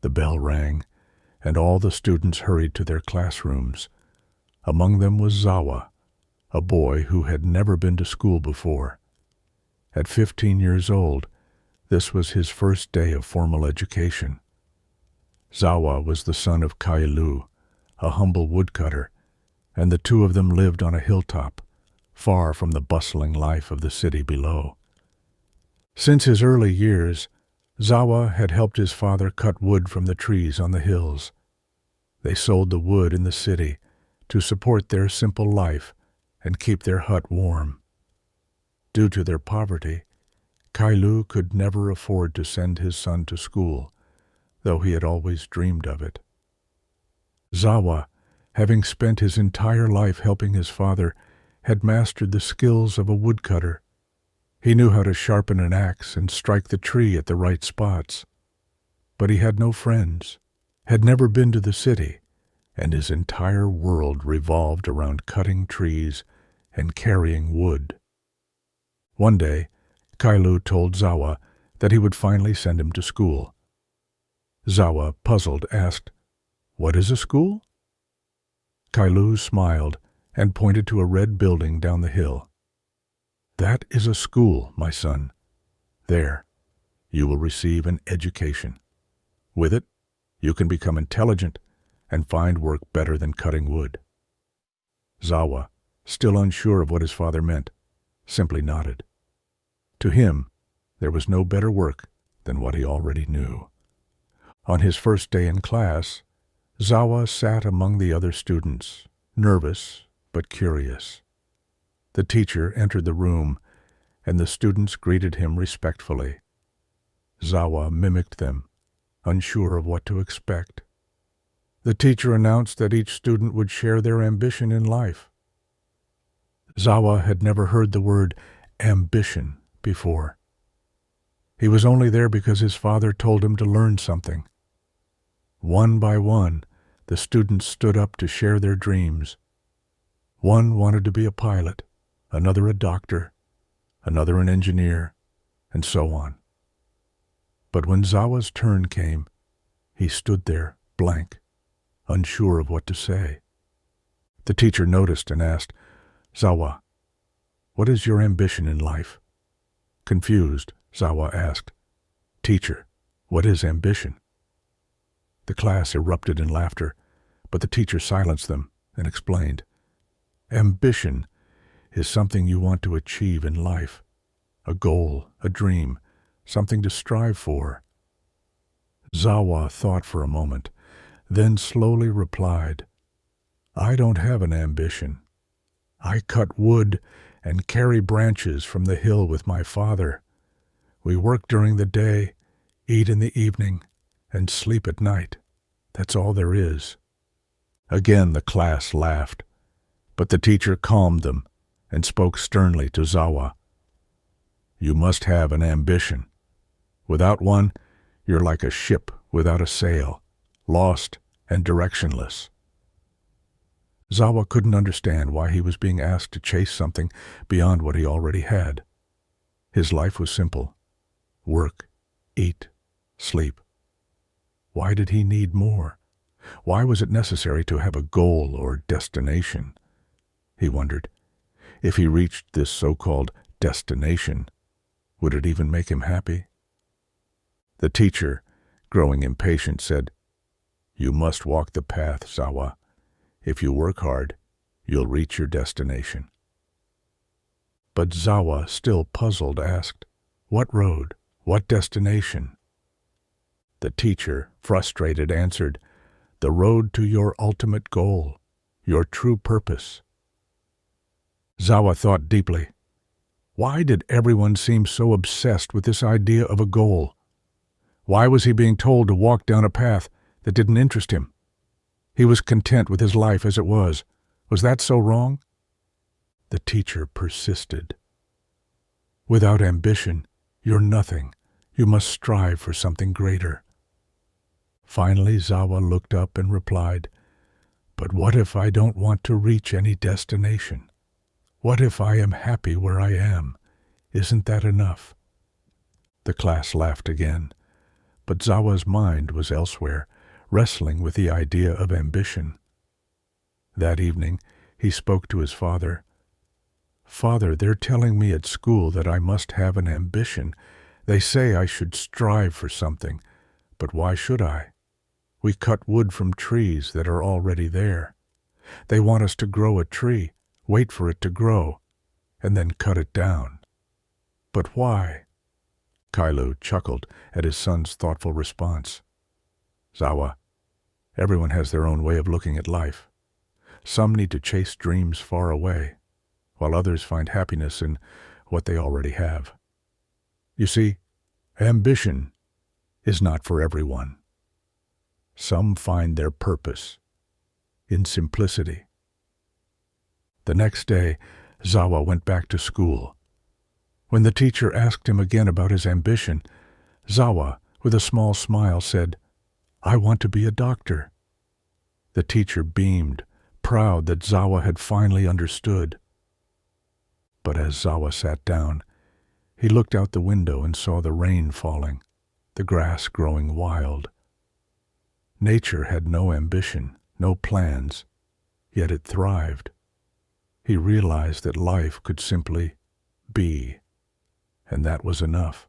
The bell rang, and all the students hurried to their classrooms. Among them was Zawa, a boy who had never been to school before. At 15 years old, this was his first day of formal education. Zawa was the son of Kailu, a humble woodcutter, and the two of them lived on a hilltop, far from the bustling life of the city below. Since his early years, Zawa had helped his father cut wood from the trees on the hills. They sold the wood in the city to support their simple life and keep their hut warm. Due to their poverty, Kailu could never afford to send his son to school, though he had always dreamed of it. Zawa, having spent his entire life helping his father, had mastered the skills of a woodcutter. He knew how to sharpen an axe and strike the tree at the right spots. But he had no friends, had never been to the city, and his entire world revolved around cutting trees and carrying wood. One day, Kailu told Zawa that he would finally send him to school. Zawa, puzzled, asked, "What is a school?" Kailu smiled and pointed to a red building down the hill. "That is a school, my son. There, you will receive an education. With it, you can become intelligent and find work better than cutting wood." Zawa, still unsure of what his father meant, simply nodded. To him, there was no better work than what he already knew. On his first day in class, Zawa sat among the other students, nervous but curious. The teacher entered the room, and the students greeted him respectfully. Zawa mimicked them, unsure of what to expect. The teacher announced that each student would share their ambition in life. Zawa had never heard the word ambition before. He was only there because his father told him to learn something. One by one, the students stood up to share their dreams. One wanted to be a pilot, another a doctor, another an engineer, and so on. But when Zawa's turn came, he stood there, blank, unsure of what to say. The teacher noticed and asked, "Zawa, what is your ambition in life?" Confused, Zawa asked, "Teacher, what is ambition?" The class erupted in laughter, but the teacher silenced them and explained, "Ambition is something you want to achieve in life, a goal, a dream, something to strive for." Zawa thought for a moment, then slowly replied, "I don't have an ambition. I cut wood and carry branches from the hill with my father. We work during the day, eat in the evening, and sleep at night. That's all there is." Again the class laughed, but the teacher calmed them and spoke sternly to Zawa. "You must have an ambition. Without one, you're like a ship without a sail, lost and directionless." Zawa couldn't understand why he was being asked to chase something beyond what he already had. His life was simple: work, eat, sleep. Why did he need more? Why was it necessary to have a goal or destination? He wondered, if he reached this so-called destination, would it even make him happy? The teacher, growing impatient, said, "You must walk the path, Zawa. If you work hard, you'll reach your destination." But Zawa, still puzzled, asked, "What road? What destination?" The teacher, frustrated, answered, "The road to your ultimate goal, your true purpose." Zawa thought deeply. Why did everyone seem so obsessed with this idea of a goal? Why was he being told to walk down a path that didn't interest him? He was content with his life as it was. Was that so wrong? The teacher persisted. "Without ambition, you're nothing. You must strive for something greater." Finally, Zawa looked up and replied, "But what if I don't want to reach any destination? What if I am happy where I am? Isn't that enough?" The class laughed again, But Zawa's mind was elsewhere, wrestling with the idea of ambition. That evening, he spoke to his father. "Father, they're telling me at school that I must have an ambition. They say I should strive for something, but why should I? We cut wood from trees that are already there. They want us to grow a tree, wait for it to grow, and then cut it down. But why?" Kailu chuckled at his son's thoughtful response. "Zawa, everyone has their own way of looking at life. Some need to chase dreams far away, while others find happiness in what they already have. You see, ambition is not for everyone. Some find their purpose in simplicity." The next day, Zawa went back to school. When the teacher asked him again about his ambition, Zawa, with a small smile, said, "I want to be a doctor." The teacher beamed, proud that Zawa had finally understood. But as Zawa sat down, he looked out the window and saw the rain falling, the grass growing wild. Nature had no ambition, no plans, yet it thrived. He realized that life could simply be, and that was enough.